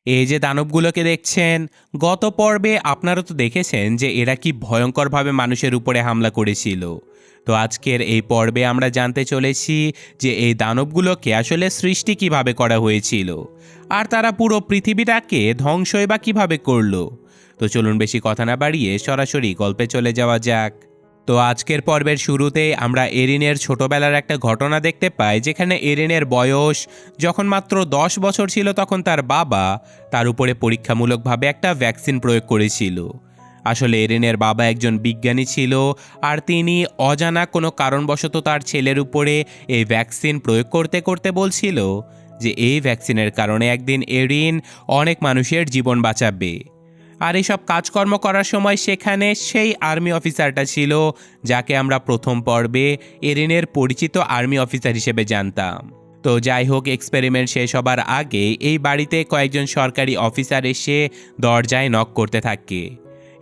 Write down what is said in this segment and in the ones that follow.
এই যে দানবগুলোকে দেখছেন, গত পর্বে আপনারা তো দেখেছেন যে এরা কি ভয়ঙ্করভাবে মানুষের উপরে হামলা করেছিল। তো আজকের এই পর্বে আমরা জানতে চলেছি যে এই দানবগুলোকে আসলে সৃষ্টি কিভাবে করা হয়েছিল, আর তারা পুরো পৃথিবীটাকে ধ্বংসই বা কিভাবে করলো। তো চলুন বেশি কথা না বাড়িয়ে সরাসরি গল্পে চলে যাওয়া যাক। তো আজকের পর্বের শুরুতেই আমরা এরিনের ছোটবেলার একটা ঘটনা দেখতে পাই, যেখানে এরিনের বয়স যখন মাত্র 10 বছর ছিল তখন তার বাবা তার উপরে পরীক্ষামূলকভাবে একটা ভ্যাকসিন প্রয়োগ করেছিল। আসলে এরিনের বাবা একজন বিজ্ঞানী ছিল, আর তিনি অজানা কোনো কারণবশত তার ছেলের উপরে এই ভ্যাকসিন প্রয়োগ করতে করতে বলছিল যে এই ভ্যাকসিনের কারণে একদিন এরিন অনেক মানুষের জীবন বাঁচাবে। আর এইসব কাজকর্ম করার সময় সেখানে সেই আর্মি অফিসারটা ছিল যাকে আমরা প্রথম পর্বে এরিনের পরিচিত আর্মি অফিসার হিসেবে জানতাম। তো যাই হোক, এক্সপেরিমেন্ট শেষ হবার আগে এই বাড়িতে কয়েকজন সরকারি অফিসার এসে দরজায় নক করতে থাকে।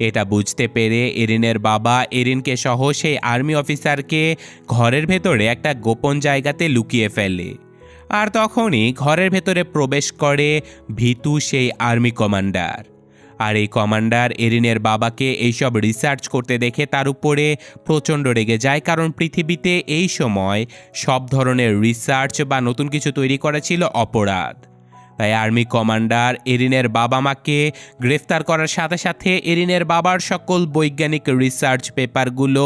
এটা বুঝতে পেরে এরিনের বাবা এরিনকে সহ সেই আর্মি অফিসারকে ঘরের ভেতরে একটা গোপন জায়গাতে লুকিয়ে ফেলে। আর তখনই ঘরের ভেতরে প্রবেশ করে ভীতু সেই আর্মি কমান্ডার। আর এই কমান্ডার এরিনের বাবাকে এইসব রিসার্চ করতে দেখে তার উপরে প্রচণ্ড রেগে যায়, কারণ পৃথিবীতে এই সময় সব ধরনের রিসার্চ বা নতুন কিছু তৈরি করা ছিল অপরাধ। তাই আর্মি কমান্ডার এরিনের বাবা মাকে গ্রেফতার করার সাথে সাথে এরিনের বাবার সকল বৈজ্ঞানিক রিসার্চ পেপারগুলো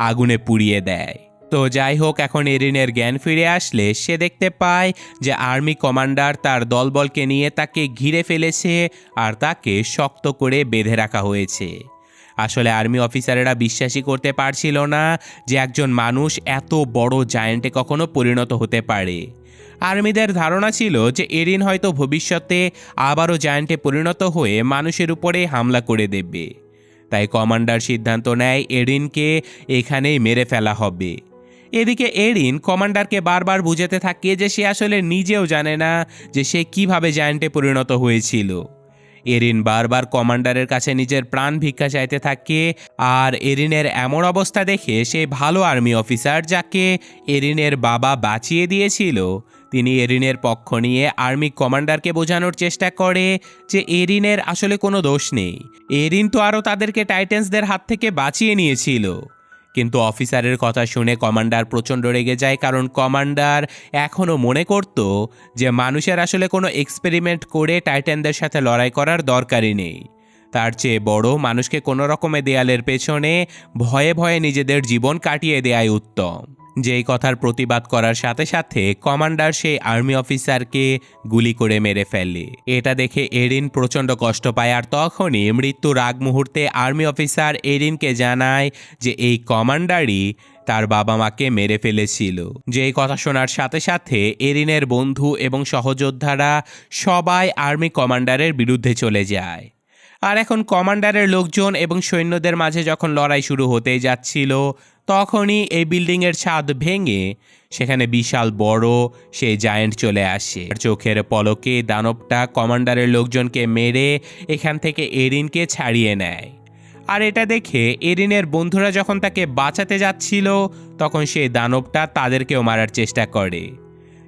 আগুনে পুড়িয়ে দেয়। তো যাই হোক, এখন এরিনের জ্ঞান ফিরে আসলে সে দেখতে পায় যে আর্মি কমান্ডার তার দলবলকে নিয়ে তাকে ঘিরে ফেলেছে আর তাকে শক্ত করে বেঁধে রাখা হয়েছে। আসলে আর্মি অফিসারেরা বিশ্বাসই করতে পারছিল না যে একজন মানুষ এত বড় জায়ান্টে কখনো পরিণত হতে পারে। আর্মিদের ধারণা ছিল যে এরিন হয়তো ভবিষ্যতে আবারও জায়ান্টে পরিণত হয়ে মানুষের উপরে হামলা করে দেবে। তাই কমান্ডার সিদ্ধান্ত নেয় এরিনকে এখানেই মেরে ফেলা হবে। এদিকে এরিন কমান্ডারকে বারবার বুঝাতে থাকে যে সে আসলে নিজেও জানে না যে সে কিভাবে জায়ান্টে পরিণত হয়েছিল। এরিন বারবার কমান্ডারের কাছে নিজের প্রাণ ভিক্ষা চাইতে থাকে, আর এরিনের এমন অবস্থা দেখে সে ভালো আর্মি অফিসার যাকে এরিনের বাবা বাঁচিয়ে দিয়েছিল, তিনি এরিনের পক্ষ নিয়ে আর্মি কমান্ডারকে বোঝানোর চেষ্টা করে যে এরিনের আসলে কোনো দোষ নেই। এরিন তো আরও তাদেরকে টাইটেন্সদের হাত থেকে বাঁচিয়ে নিয়েছিল। কিন্তু অফিসারের কথা শুনে কমান্ডার প্রচণ্ড রেগে যায়, কারণ কমান্ডার এখনও মনে করত যে মানুষের আসলে কোনো এক্সপেরিমেন্ট করে টাইটানদের সাথে লড়াই করার দরকারই নেই। তার চেয়ে বড় মানুষকে কোনো রকমে দেয়ালের পেছনে ভয়ে ভয়ে নিজেদের জীবন কাটিয়ে দেয়াই উত্তম। যেই কথার প্রতিবাদ করার সাথে সাথে কমান্ডার সেই আর্মি অফিসারকে গুলি করে মেরে ফেলে। এটা দেখে এরিন প্রচণ্ড কষ্ট পায়, আর তখনই মৃত্যুর আগ মুহূর্তে আর্মি অফিসার এরিনকে জানায় যে এই কমান্ডারই তার বাবা মাকে মেরে ফেলেছিল। যেই কথা শোনার সাথে সাথে এরিনের বন্ধু এবং সহযোদ্ধারা সবাই আর্মি কমান্ডারের বিরুদ্ধে চলে যায়। আর এখন কমান্ডারের লোকজন এবং সৈন্যদের মাঝে যখন লড়াই শুরু হতেই যাচ্ছিল, তখনই এই বিল্ডিংয়ের ছাদ ভেঙে সেখানে বিশাল বড় সেই জায়ান্ট চলে আসে। চোখের পলকে দানবটা কমান্ডারের লোকজনকে মেরে এখান থেকে এরিনকে ছাড়িয়ে নেয়। আর এটা দেখে এরিনের বন্ধুরা যখন তাকে বাঁচাতে যাচ্ছিল, তখন সেই দানবটা তাদেরকেও মারার চেষ্টা করে।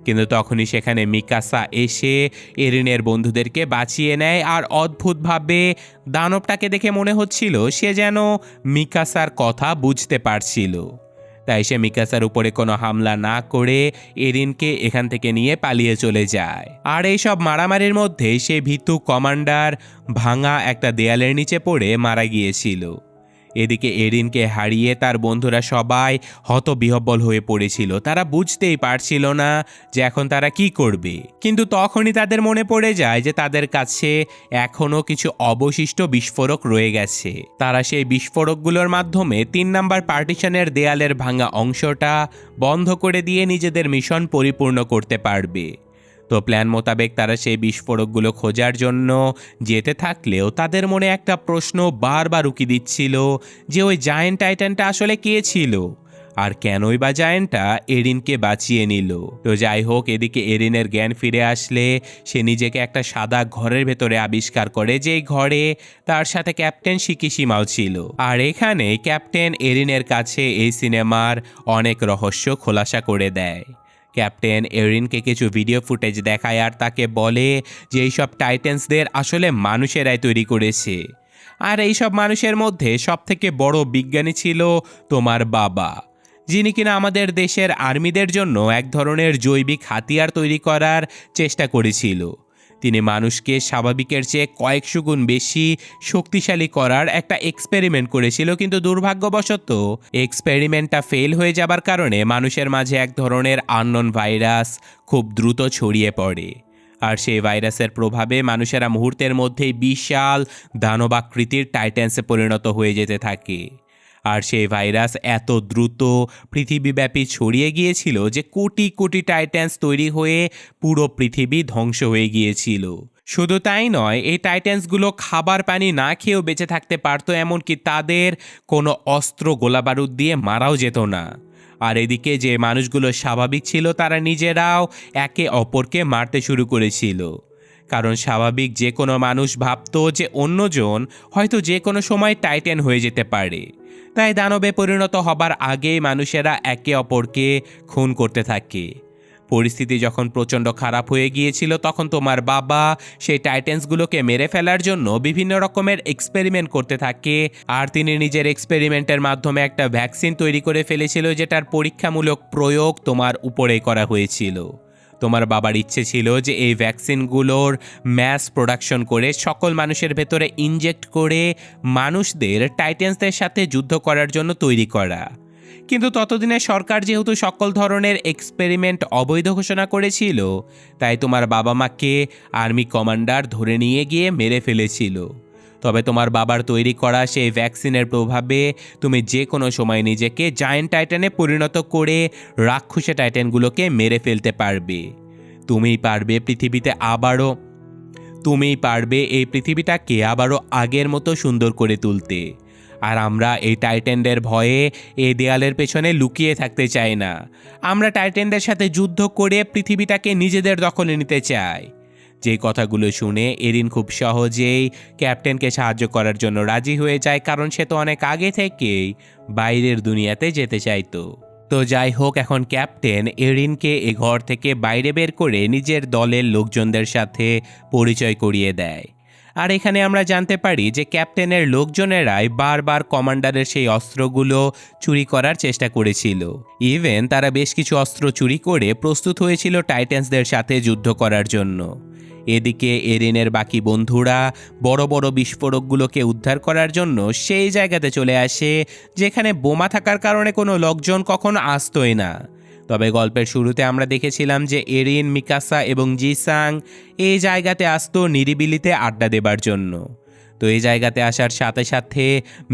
কিন্তু তখনই সেখানে মিকাসা এসে এরিনের বন্ধুদেরকে বাঁচিয়ে নেয়। আর অদ্ভুতভাবে দানবটাকে দেখে মনে হচ্ছিল সে যেন মিকাসার কথা বুঝতে পারছিল। তাই সে মিকাসার উপরে কোনো হামলা না করে এরিনকে এখান থেকে নিয়ে পালিয়ে চলে যায়। আর এইসব মারামারির মধ্যে সে ভীতু কমান্ডার ভাঙা একটা দেয়ালের নিচে পড়ে মারা গিয়েছিল। এদিকে এরিনকে হারিয়ে তার বন্ধুরা সবাই হতবিহ্বল হয়ে পড়েছিল। তারা বুঝতেই পারছিল না যে এখন তারা কি করবে। কিন্তু তখনই তাদের মনে পড়ে যায় যে তাদের কাছে এখনও কিছু অবশিষ্ট বিস্ফোরক রয়ে গেছে। তারা সেই বিস্ফোরকগুলোর মাধ্যমে 3 নম্বর পার্টিশনের দেয়ালের ভাঙা অংশটা বন্ধ করে দিয়ে নিজেদের মিশন পরিপূর্ণ করতে পারবে। তো প্ল্যান মোতাবেক তারা সেই বিস্ফোরকগুলো খোঁজার জন্য যেতে থাকলেও তাদের মনে একটা প্রশ্ন বারবার উকি দিচ্ছিল যে ওই জায়ান্ট টাইটানটা আসলে কে ছিল, আর কেনই বা জায়ান্টটা এরিনকে বাঁচিয়ে নিল। তো যাই হোক, এদিকে এরিনের জ্ঞান ফিরে আসলে সে নিজেকে একটা সাদা ঘরের ভেতরে আবিষ্কার করে, যেই ঘরে তার সাথে ক্যাপ্টেন শিকিশিমাও ছিল। আর এখানে ক্যাপ্টেন এরিনের কাছে এই সিনেমার অনেক রহস্য খোলাসা করে দেয়। ক্যাপ্টেন এরিনকে কিছু ভিডিও ফুটেজ দেখায় আর তাকে বলে যে এইসব টাইটেন্সদের আসলে মানুষেরাই তৈরি করেছে, আর এইসব মানুষের মধ্যে সবথেকে বড় বিজ্ঞানী ছিল তোমার বাবা, যিনি কিনা আমাদের দেশের আর্মিদের জন্য এক ধরনের জৈবিক হাতিয়ার তৈরি করার চেষ্টা করেছিল। তিনি মানুষকে স্বাভাবিকের চেয়ে কয়েকশো গুণ বেশি শক্তিশালী করার একটা এক্সপেরিমেন্ট করেছিল, কিন্তু দুর্ভাগ্যবশত এক্সপেরিমেন্টটা ফেল হয়ে যাবার কারণে মানুষের মাঝে এক ধরনের আননোন ভাইরাস খুব দ্রুত ছড়িয়ে পড়ে। আর সেই ভাইরাসের প্রভাবে মানুষেরা মুহূর্তের মধ্যেই বিশাল দানবাকৃতির টাইটেন্সে পরিণত হয়ে যেতে থাকে। আর সেই ভাইরাস এত দ্রুত পৃথিবীব্যাপী ছড়িয়ে গিয়েছিল যে কোটি কোটি টাইটেন্স তৈরি হয়ে পুরো পৃথিবী ধ্বংস হয়ে গিয়েছিল। শুধু তাই নয়, এই টাইটেন্সগুলো খাবার পানি না খেয়েও বেঁচে থাকতে পারতো, এমনকি তাদের কোনো অস্ত্র গোলাবারুদ দিয়ে মারাও যেত না। আর এদিকে যে মানুষগুলো স্বাভাবিক ছিল তারা নিজেরাও একে অপরকে মারতে শুরু করেছিল, কারণ স্বাভাবিক যে কোনো মানুষ ভাবতো যে অন্যজন হয়তো যে কোনো সময় টাইটেন হয়ে যেতে পারে। তাই দানবে পরিণত হবার আগেই মানুষেরা একে অপরকে খুন করতে থাকে। পরিস্থিতি যখন প্রচণ্ড খারাপ হয়ে গিয়েছিল তখন তোমার বাবা সেই টাইটেন্সগুলোকে মেরে ফেলার জন্য বিভিন্ন রকমের এক্সপেরিমেন্ট করতে থাকে, আর তিনি নিজের এক্সপেরিমেন্টের মাধ্যমে একটা ভ্যাকসিন তৈরি করে ফেলেছিল যেটার পরীক্ষামূলক প্রয়োগ তোমার উপরেই করা হয়েছিল। তোমার বাবার ইচ্ছে ছিল যে এই ভ্যাকসিনগুলোর ম্যাস প্রোডাকশন করে সকল মানুষের ভেতরে ইনজেক্ট করে মানুষদের টাইটেন্সদের সাথে যুদ্ধ করার জন্য তৈরি করা। কিন্তু ততদিনে সরকার যেহেতু সকল ধরনের এক্সপেরিমেন্ট অবৈধ ঘোষণা করেছিল, তাই তোমার বাবা মাকে আর্মি কমান্ডার ধরে নিয়ে গিয়ে মেরে ফেলেছিল। তবে তোমার বাবার তৈরি করা সেই ভ্যাকসিনের প্রভাবে তুমি যে কোনো সময় নিজেকে জায়ান্ট টাইটানে পরিণত করে রাক্ষসে টাইটানগুলোকে মেরে ফেলতে পারবে। তুমিই পারবে এই পৃথিবীটাকে আবারও আগের মতো সুন্দর করে তুলতে। আর আমরা এই টাইটেনদের ভয়ে এই দেয়ালের পেছনে লুকিয়ে থাকতে চাই না। আমরা টাইটেনদের সাথে যুদ্ধ করে পৃথিবীটাকে নিজেদের দখলে নিতে চাই। যে কথাগুলো শুনে এরিন খুব সহজেই ক্যাপ্টেনকে সাহায্য করার জন্য রাজি হয়ে যায়, কারণ সে তো অনেক আগে থেকেই বাইরের দুনিয়াতে যেতে চাইতো। তো যাই হোক, এখন ক্যাপ্টেন এরিনকে এ ঘর থেকে বাইরে বের করে নিজের দলের লোকজনদের সাথে পরিচয় করিয়ে দেয়। আর এখানে আমরা জানতে পারি যে ক্যাপ্টেনের লোকজনেরাই বারবার কমান্ডারের সেই অস্ত্রগুলো চুরি করার চেষ্টা করেছিল। ইভেন তারা বেশ কিছু অস্ত্র চুরি করে প্রস্তুত হয়েছিল টাইটেন্সদের সাথে যুদ্ধ করার জন্য। এদিকে এরিনের বাকি বন্ধুরা বড় বড় বিস্ফোরকগুলোকে উদ্ধার করার জন্য সেই জায়গাতে চলে আসে যেখানে বোমা থাকার কারণে কোনো লোকজন কখনো আসতোই না। তবে গল্পের শুরুতে আমরা দেখেছিলাম যে এরিন, মিকাসা এবং জিসাং এই জায়গাতে আসতো নিরিবিলিতে আড্ডা দেবার জন্য। তো এই জায়গাতে আসার সাথে সাথে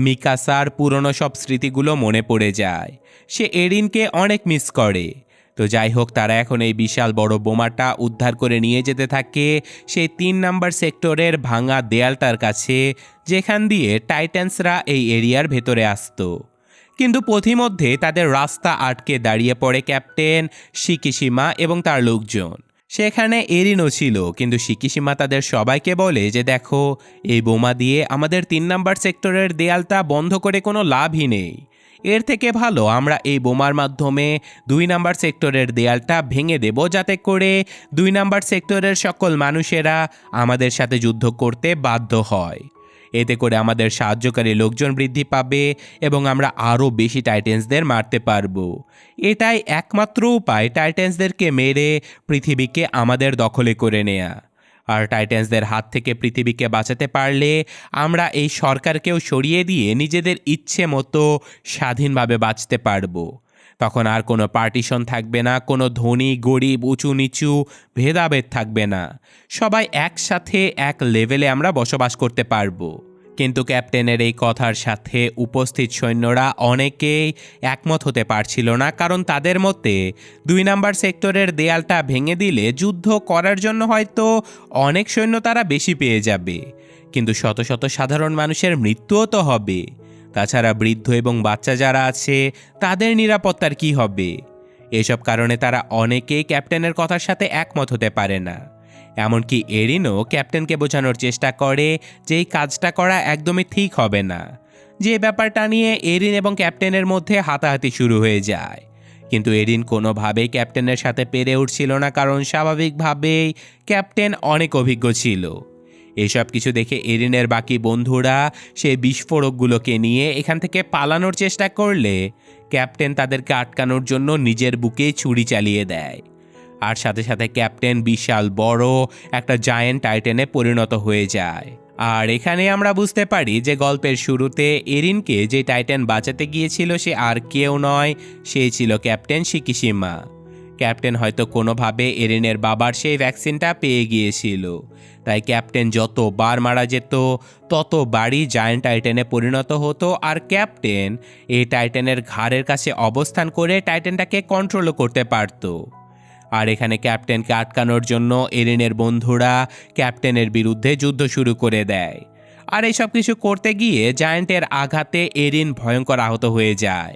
মিকাসার পুরনো সব স্মৃতিগুলো মনে পড়ে যায়। সে এরিনকে অনেক মিস করে। তো যাই হোক, তারা এখন এই বিশাল বড় বোমাটা উদ্ধার করে নিয়ে যেতে থাকে সেই 3 নাম্বার সেক্টরের ভাঙা দেয়ালটার কাছে, যেখান দিয়ে টাইটান্সরা এই এরিয়ার ভেতরে আসতো। কিন্তু পথিমধ্যে তাদের রাস্তা আটকে দাঁড়িয়ে পড়ে ক্যাপ্টেন শিকিশিমা এবং তার লোকজন। সেখানে এরিনও ছিল, কিন্তু শিকিশিমা তাদের সবাইকে বলে যে দেখো, এই বোমা দিয়ে আমাদের 3 নাম্বার সেক্টরের দেয়ালটা বন্ধ করে কোনো লাভই নেই। এর থেকে ভালো আমরা এই বোমার মাধ্যমে 2 নাম্বার সেক্টরের দেয়ালটা ভেঙে দেব, যাতে করে 2 নাম্বার সেক্টরের সকল মানুষেরা আমাদের সাথে যুদ্ধ করতে বাধ্য হয়। এতে করে আমাদের সাহায্যকারী লোকজন বৃদ্ধি পাবে এবং আমরা আরও বেশি টাইটেন্সদের মারতে পারবো। এটাই একমাত্র উপায় টাইটেন্সদেরকে মেরে পৃথিবীকে আমাদের দখলে করে নেয়া। আর টাইটেন্সদের হাত থেকে পৃথিবীকে বাঁচাতে পারলে আমরা এই সরকারকেও সরিয়ে দিয়ে নিজেদের ইচ্ছে মতো স্বাধীনভাবে বাঁচতে পারবো। তখন আর কোনো পার্টিশন থাকবে না, কোনো ধনী গরিব উঁচু নিচু ভেদাভেদ থাকবে না। সবাই একসাথে এক লেভেলে আমরা বসবাস করতে পারবো। কিন্তু ক্যাপ্টেনের এই কথার সাথে উপস্থিত সৈন্যরা অনেকেই একমত হতে পারছিল না, কারণ তাদের মতে 2 নাম্বার সেক্টরের দেয়ালটা ভেঙে দিলে যুদ্ধ করার জন্য হয়তো অনেক সৈন্য তারা বেশি পেয়ে যাবে, কিন্তু শত শত সাধারণ মানুষের মৃত্যুও তো হবে। তাছাড়া বৃদ্ধ এবং বাচ্চা যারা আছে তাদের নিরাপত্তার কি হবে? এসব কারণে তারা অনেকেই ক্যাপ্টেনের কথার সাথে একমত হতে পারে না। এমনকি এরিনও ক্যাপ্টেনকে বোঝানোর চেষ্টা করে যে এই কাজটা করা একদমই ঠিক হবে না। যে ব্যাপারটা নিয়ে এরিন এবং ক্যাপ্টেনের মধ্যে হাতাহাতি শুরু হয়ে যায়। কিন্তু এরিন কোনোভাবেই ক্যাপ্টেনের সাথে পেরে উঠছিল না, কারণ স্বাভাবিকভাবেই ক্যাপ্টেন অনেক অভিজ্ঞ ছিল। এসব কিছু দেখে এরিনের বাকি বন্ধুরা সেই বিস্ফোরকগুলোকে নিয়ে এখান থেকে পালানোর চেষ্টা করলে ক্যাপ্টেন তাদেরকে আটকানোর জন্য নিজের বুকে ছুরি চালিয়ে দেয়। আর সাথে সাথে ক্যাপ্টেন বিশাল বড় একটা জায়ান্ট টাইটানে পরিণত হয়ে যায়। আর এখানে আমরা বুঝতে পারি যে গল্পের শুরুতে এরিনকে যে টাইটান বাঁচাতে গিয়েছিল সে আর কেউ নয়, সে ছিল ক্যাপ্টেন শিকিশিমা। ক্যাপ্টেন হয়তো কোনোভাবে এরিনের বাবার সেই ভ্যাকসিনটা পেয়ে গিয়েছিল, তাই ক্যাপ্টেন যতবার মারা যেত ততবারই জায়ান্ট টাইটানে পরিণত হতো। আর ক্যাপ্টেন এই টাইটানের ঘাড়ের কাছে অবস্থান করে টাইটানটাকে কন্ট্রোলও করতে পারত। আর এখানে ক্যাপ্টেনকে আটকানোর জন্য এরিনের বন্ধুরা ক্যাপ্টেনের বিরুদ্ধে যুদ্ধ শুরু করে দেয়। আর এইসব কিছু করতে গিয়ে জায়ান্টের আঘাতে এরিন ভয়ঙ্কর আহত হয়ে যায়।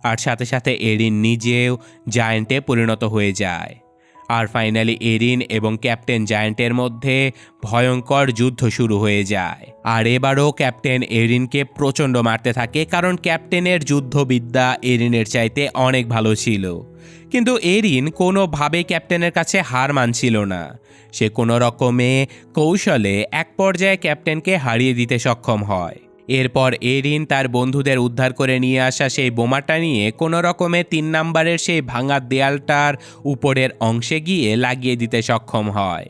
আর সাথে সাথে এরিন নিজেও জায়ান্টে পরিণত হয়ে যায়। আর ফাইনালি এরিন এবং ক্যাপ্টেন জায়ান্টের মধ্যে ভয়ঙ্কর যুদ্ধ শুরু হয়ে যায়। আর এবারও ক্যাপ্টেন এরিনকে প্রচণ্ড মারতে থাকে, কারণ ক্যাপ্টেনের যুদ্ধবিদ্যা এরিনের চাইতে অনেক ভালো ছিল। কিন্তু এরিন কোনোভাবে ক্যাপ্টেনের কাছে হার মানছিল না। সে কোনো রকমে কৌশলে এক পর্যায়ে ক্যাপ্টেনকে হারিয়ে দিতে সক্ষম হয়। এরপর এরিন তার বন্ধুদের উদ্ধার করে নিয়ে আসা সেই বোমাটা নিয়ে কোনো রকমে 3 নাম্বারের সেই ভাঙা দেয়ালটার উপরের অংশে গিয়ে লাগিয়ে দিতে সক্ষম হয়।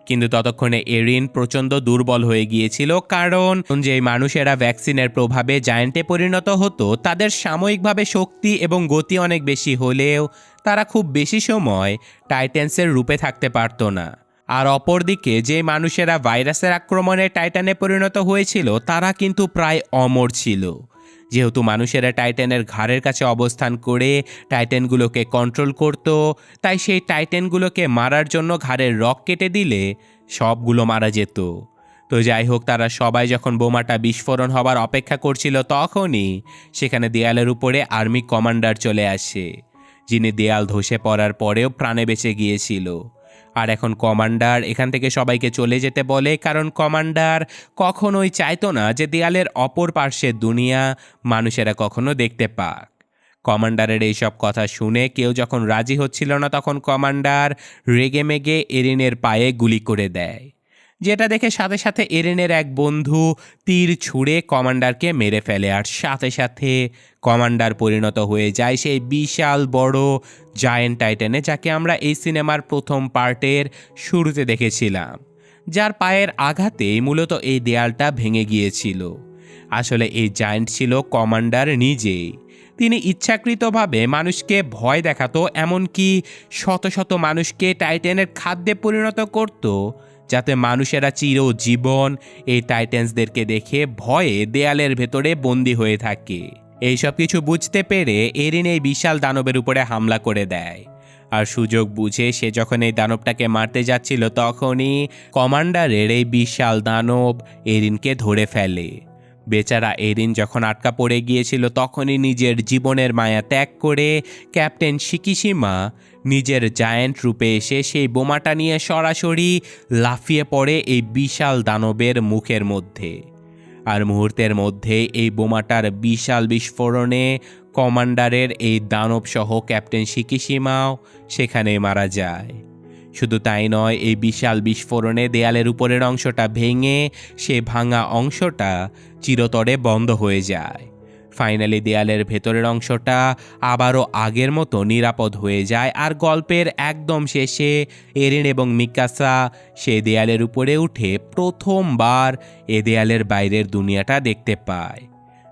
কিন্তু ততক্ষণে এরিন প্রচণ্ড দুর্বল হয়ে গিয়েছিল, কারণ যে মানুষেরা ভ্যাকসিনের প্রভাবে জায়ান্টে পরিণত হতো তাদের সাময়িকভাবে শক্তি এবং গতি অনেক বেশি হলেও তারা খুব বেশি সময় টাইটান্সের রূপে থাকতে পারতো না। আর অপরদিকে যে মানুষেরা ভাইরাসের আক্রমণে টাইটানে পরিণত হয়েছিল তারা কিন্তু প্রায় অমর ছিল। যেহেতু মানুষেরা টাইটানের ঘাড়ের কাছে অবস্থান করে টাইটানগুলোকে কন্ট্রোল করত, তাই সেই টাইটানগুলোকে মারার জন্য ঘাড়ের রক কেটে দিলে সবগুলো মারা যেত। তো যাই হোক, তারা সবাই যখন বোমাটা বিস্ফোরণ হবার অপেক্ষা করছিল তখনই সেখানে দেয়ালের উপরে আর্মি কমান্ডার চলে আসে, যিনি দেয়াল ধসে পড়ার পরেও প্রাণে বেঁচে গিয়েছিল। আর এখন কমান্ডার এখান থেকে সবাইকে চলে যেতে বলে, কারণ কমান্ডার কখনোই চাইতো না যে দেয়ালের অপর পার্শ্বের দুনিয়া মানুষেরা কখনো দেখতে পাক। কমান্ডারের এইসব কথা শুনে কেউ যখন রাজি হচ্ছিল না তখন কমান্ডার রেগেমেগে এরিনের পায়ে গুলি করে দেয়, যেটা দেখে সাথে সাথে এরিনের এক বন্ধু তীর ছুঁড়ে কমান্ডারকে মেরে ফেলে। আর সাথে সাথে কমান্ডার পরিণত হয়ে যায় সেই বিশাল বড় জায়ান্ট টাইটানে, যাকে আমরা এই সিনেমার প্রথম পার্টের শুরুতে দেখেছিলাম, যার পায়ের আঘাতেই মূলত এই দেয়ালটা ভেঙে গিয়েছিল। আসলে এই জায়ান্ট ছিল কমান্ডার নিজেই। তিনি ইচ্ছাকৃতভাবে মানুষকে ভয় দেখাতো, এমনকি শত শত মানুষকে টাইটানের খাদ্যে পরিণত করত, যাতে মানুষেরা চিরজীবন এই টাইটান্সদেরকে দেখে ভয়ে দেয়ালের ভেতরে বন্দী হয়ে থাকে। এইসব কিছু বুঝতে পেরে এরিন এই বিশাল দানবের উপরে হামলা করে দেয়। আর সুযোগ বুঝে সে যখন এই দানবটাকে মারতে যাচ্ছিল তখনই কমান্ডারের এই বিশাল দানব এরিনকে ধরে ফেলে। বেচারা এরিন যখন আটকা পড়ে গিয়েছিল তখনই নিজের জীবনের মায়া ত্যাগ করে ক্যাপ্টেন শিকিশিমা নিজের জায়ান্ট রূপে এসে সেই বোমাটা নিয়ে সরাসরি লাফিয়ে পড়ে এই বিশাল দানবের মুখের মধ্যে। আর মুহূর্তের মধ্যে এই বোমাটার বিশাল বিস্ফোরণে কমান্ডারের এই দানব সহ ক্যাপ্টেন শিকিশিমাও সেখানে মারা যায়। শুধু তাই নয়, এই বিশাল বিস্ফোরণে দেয়ালের উপরের অংশটা ভেঙে সে ভাঙা অংশটা চিরতরে বন্ধ হয়ে যায়। ফাইনালি দেয়ালের ভেতরের অংশটা আবারও আগের মতো নিরাপদ হয়ে যায়। আর গল্পের একদম শেষে এরিন এবং মিকাসা সে দেয়ালের উপরে উঠে প্রথমবার এ দেয়ালের বাইরের দুনিয়াটা দেখতে পায়,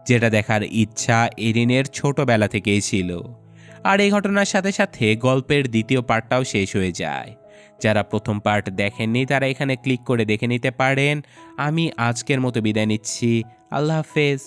যেটা দেখার ইচ্ছা এরিনের ছোটবেলা থেকেই ছিল। আর এই ঘটনার সাথে সাথে গল্পের দ্বিতীয় পার্টটাও শেষ হয়ে যায়। যারা প্রথম পার্ট দেখেননি তারা এখানে ক্লিক করে দেখে নিতে পারেন। আমি আজকের মতো বিদায় নিচ্ছি। আল্লাহ হাফেজ।